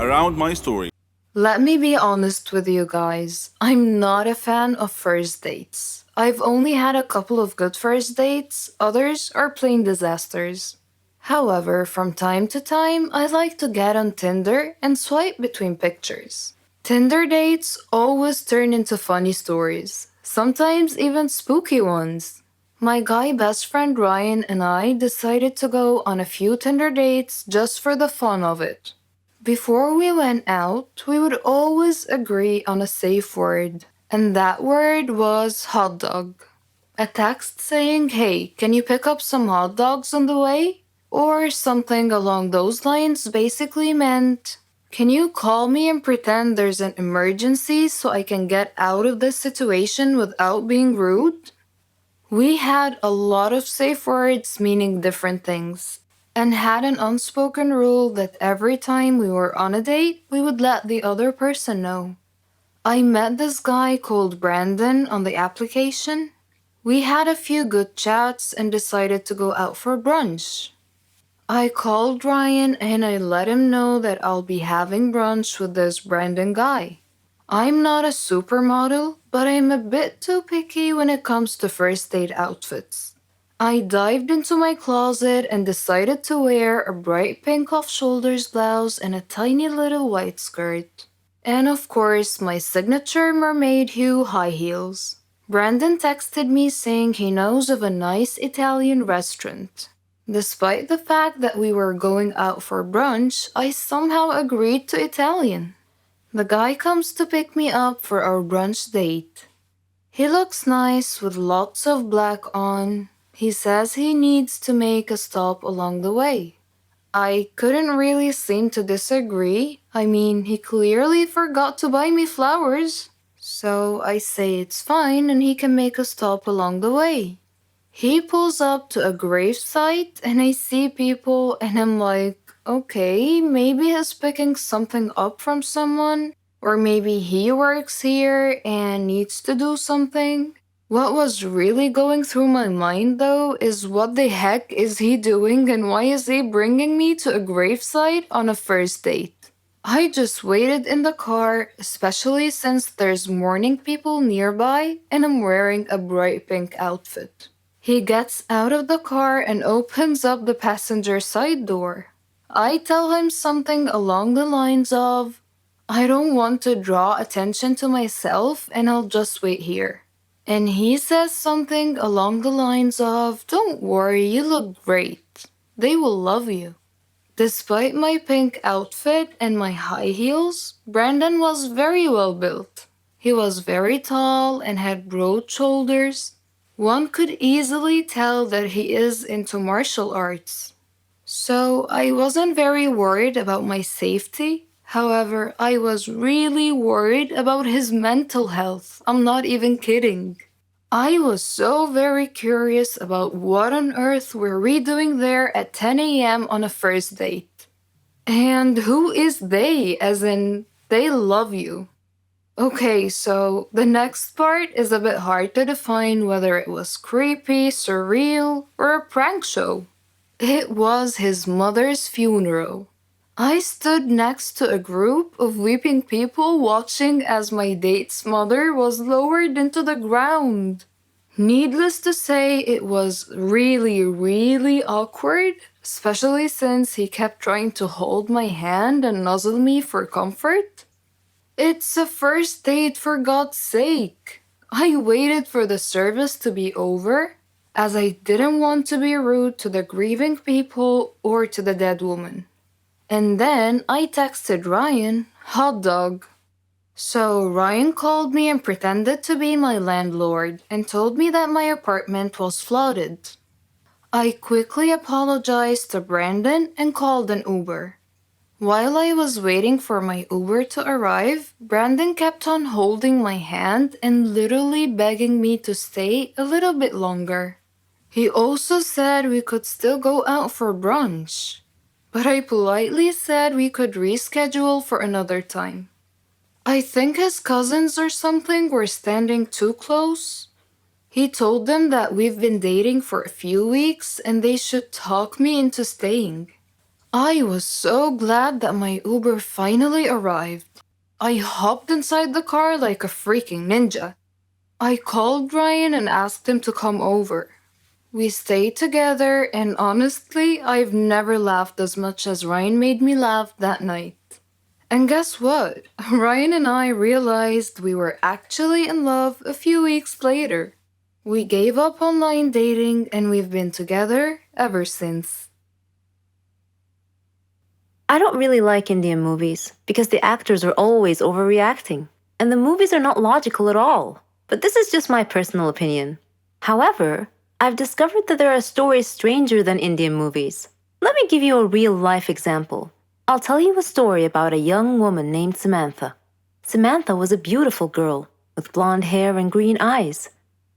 around my story. Let me be honest with you guys. I'm not a fan of first dates. I've only had a couple of good first dates, others are plain disasters. However, from time to time, I like to get on Tinder and swipe between pictures. Tinder dates always turn into funny stories, sometimes even spooky ones. My guy best friend Ryan and I decided to go on a few Tinder dates just for the fun of it. Before we went out, we would always agree on a safe word, and that word was hot dog. A text saying, "Hey, can you pick up some hot dogs on the way?" Or something along those lines basically meant, "Can you call me and pretend there's an emergency so I can get out of this situation without being rude?" We had a lot of safe words meaning different things, and had an unspoken rule that every time we were on a date, we would let the other person know. I met this guy called Brandon on the application. We had a few good chats and decided to go out for brunch. I called Ryan and I let him know that I'll be having brunch with this Brandon guy. I'm not a supermodel, but I'm a bit too picky when it comes to first date outfits. I dived into my closet and decided to wear a bright pink off-shoulders blouse and a tiny little white skirt. And of course, my signature mermaid hue high heels. Brandon texted me saying he knows of a nice Italian restaurant. Despite the fact that we were going out for brunch, I somehow agreed to Italian. The guy comes to pick me up for our brunch date. He looks nice with lots of black on. He says he needs to make a stop along the way. I couldn't really seem to disagree. I mean, he clearly forgot to buy me flowers. So I say it's fine and he can make a stop along the way. He pulls up to a gravesite and I see people and I'm like, okay, maybe he's picking something up from someone, or maybe he works here and needs to do something. What was really going through my mind though is what the heck is he doing and why is he bringing me to a gravesite on a first date? I just waited in the car, especially since there's mourning people nearby and I'm wearing a bright pink outfit. He gets out of the car and opens up the passenger side door. I tell him something along the lines of, "I don't want to draw attention to myself and I'll just wait here." And he says something along the lines of, "Don't worry, you look great. They will love you." Despite my pink outfit and my high heels, Brandon was very well built. He was very tall and had broad shoulders. One could easily tell that he is into martial arts. So I wasn't very worried about my safety. However, I was really worried about his mental health. I'm not even kidding. I was so very curious about what on earth were we doing there at 10 a.m. on a first date. And who is they, as in, they love you. Okay, so the next part is a bit hard to define whether it was creepy, surreal, or a prank show. It was his mother's funeral. I stood next to a group of weeping people watching as my date's mother was lowered into the ground. Needless to say, it was really, really awkward, especially since he kept trying to hold my hand and nuzzle me for comfort. It's a first date, for God's sake. I waited for the service to be over, as I didn't want to be rude to the grieving people or to the dead woman. And then I texted Ryan, "Hot dog." So Ryan called me and pretended to be my landlord and told me that my apartment was flooded. I quickly apologized to Brandon and called an Uber. While I was waiting for my Uber to arrive, Brandon kept on holding my hand and literally begging me to stay a little bit longer. He also said we could still go out for brunch, but I politely said we could reschedule for another time. I think his cousins or something were standing too close. He told them that we've been dating for a few weeks and they should talk me into staying. I was so glad that my Uber finally arrived. I hopped inside the car like a freaking ninja. I called Ryan and asked him to come over. We stayed together, and honestly, I've never laughed as much as Ryan made me laugh that night. And guess what? Ryan and I realized we were actually in love a few weeks later. We gave up online dating and we've been together ever since. I don't really like Indian movies because the actors are always overreacting, and the movies are not logical at all. But this is just my personal opinion. However, I've discovered that there are stories stranger than Indian movies. Let me give you a real life example. I'll tell you a story about a young woman named Samantha. Samantha was a beautiful girl with blonde hair and green eyes.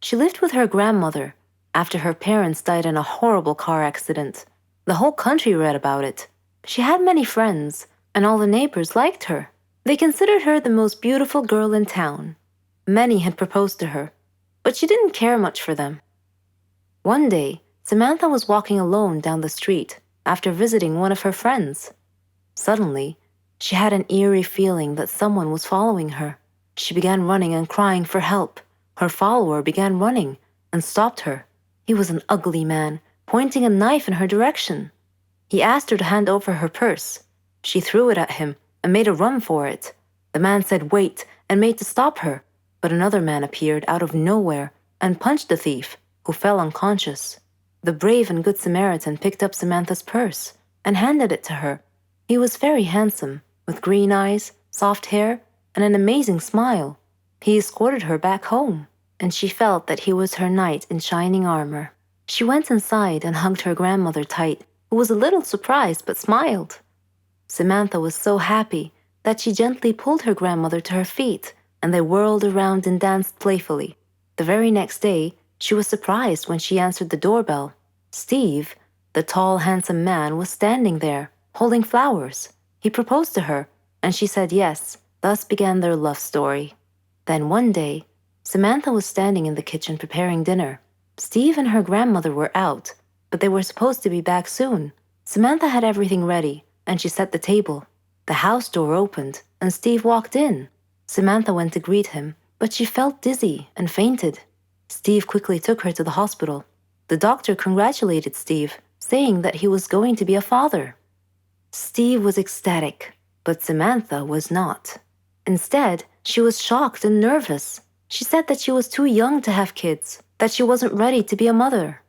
She lived with her grandmother after her parents died in a horrible car accident. The whole country read about it. She had many friends, and all the neighbors liked her. They considered her the most beautiful girl in town. Many had proposed to her, but she didn't care much for them. One day, Samantha was walking alone down the street after visiting one of her friends. Suddenly, she had an eerie feeling that someone was following her. She began running and crying for help. Her follower began running and stopped her. He was an ugly man, pointing a knife in her direction. He asked her to hand over her purse. She threw it at him and made a run for it. The man said wait and made to stop her, but another man appeared out of nowhere and punched the thief, who fell unconscious. The brave and good Samaritan picked up Samantha's purse and handed it to her. He was very handsome, with green eyes, soft hair, and an amazing smile. He escorted her back home, and she felt that he was her knight in shining armor. She went inside and hugged her grandmother tight, who was a little surprised but smiled. Samantha was so happy that she gently pulled her grandmother to her feet, and they whirled around and danced playfully. The very next day, she was surprised when she answered the doorbell. Steve, the tall, handsome man, was standing there, holding flowers. He proposed to her, and she said yes. Thus began their love story. Then one day, Samantha was standing in the kitchen preparing dinner. Steve and her grandmother were out, but they were supposed to be back soon. Samantha had everything ready, and she set the table. The house door opened, and Steve walked in. Samantha went to greet him, but she felt dizzy and fainted. Steve quickly took her to the hospital. The doctor congratulated Steve, saying that he was going to be a father. Steve was ecstatic, but Samantha was not. Instead, she was shocked and nervous. She said that she was too young to have kids, that she wasn't ready to be a mother.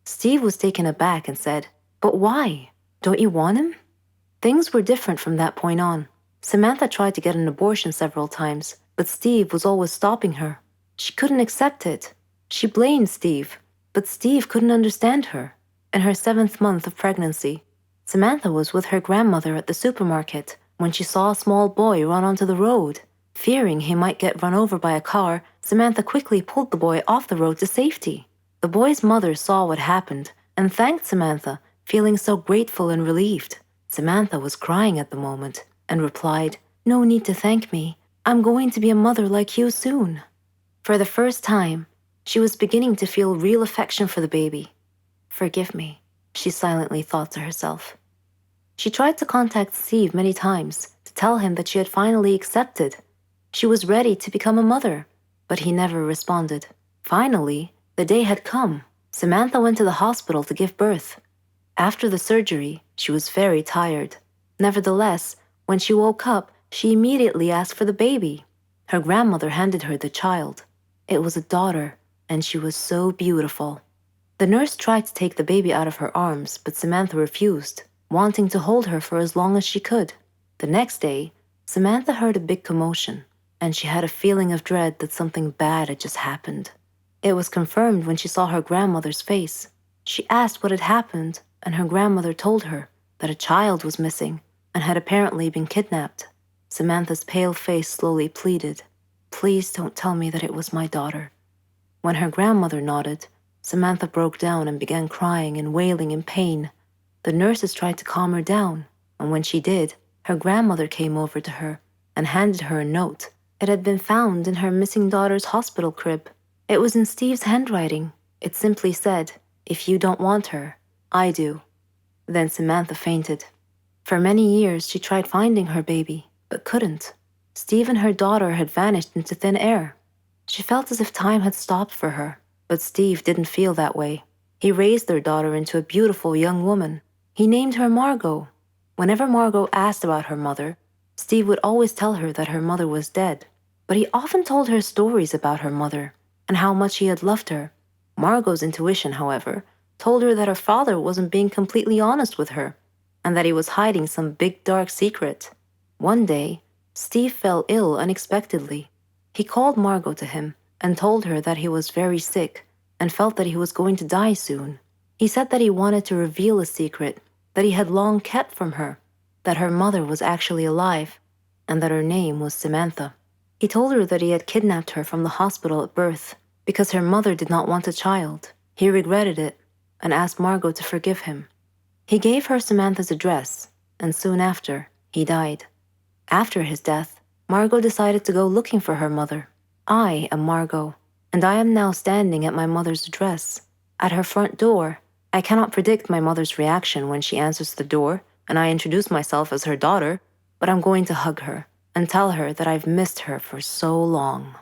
Steve was taken aback and said, "But why? Don't you want him?" Things were different from that point on. Samantha tried to get an abortion several times, but Steve was always stopping her. She couldn't accept it. She blamed Steve, but Steve couldn't understand her. In her 7th month of pregnancy, Samantha was with her grandmother at the supermarket when she saw a small boy run onto the road. Fearing he might get run over by a car, Samantha quickly pulled the boy off the road to safety. The boy's mother saw what happened and thanked Samantha, feeling so grateful and relieved. Samantha was crying at the moment and replied, "No need to thank me. I'm going to be a mother like you soon." For the first time, she was beginning to feel real affection for the baby. "Forgive me," she silently thought to herself. She tried to contact Steve many times to tell him that she had finally accepted. She was ready to become a mother, but he never responded. Finally, the day had come. Samantha went to the hospital to give birth. After the surgery, she was very tired. Nevertheless, when she woke up, she immediately asked for the baby. Her grandmother handed her the child. It was a daughter, and she was so beautiful. The nurse tried to take the baby out of her arms, but Samantha refused, wanting to hold her for as long as she could. The next day, Samantha heard a big commotion, and she had a feeling of dread that something bad had just happened. It was confirmed when she saw her grandmother's face. She asked what had happened, and her grandmother told her that a child was missing and had apparently been kidnapped. Samantha's pale face slowly pleaded, "Please don't tell me that it was my daughter." When her grandmother nodded, Samantha broke down and began crying and wailing in pain. The nurses tried to calm her down, and when she did, her grandmother came over to her and handed her a note. It had been found in her missing daughter's hospital crib. It was in Steve's handwriting. It simply said, "If you don't want her, I do." Then Samantha fainted. For many years, she tried finding her baby, but couldn't. Steve and her daughter had vanished into thin air. She felt as if time had stopped for her, but Steve didn't feel that way. He raised their daughter into a beautiful young woman. He named her Margot. Whenever Margot asked about her mother, Steve would always tell her that her mother was dead, but he often told her stories about her mother and how much he had loved her. Margot's intuition, however, told her that her father wasn't being completely honest with her and that he was hiding some big dark secret. One day, Steve fell ill unexpectedly. He called Margot to him and told her that he was very sick and felt that he was going to die soon. He said that he wanted to reveal a secret that he had long kept from her, that her mother was actually alive, and that her name was Samantha. He told her that he had kidnapped her from the hospital at birth because her mother did not want a child. He regretted it and asked Margot to forgive him. He gave her Samantha's address, and soon after, he died. After his death, Margot decided to go looking for her mother. I am Margot, and I am now standing at my mother's address. At her front door, I cannot predict my mother's reaction when she answers the door and I introduce myself as her daughter, but I'm going to hug her and tell her that I've missed her for so long.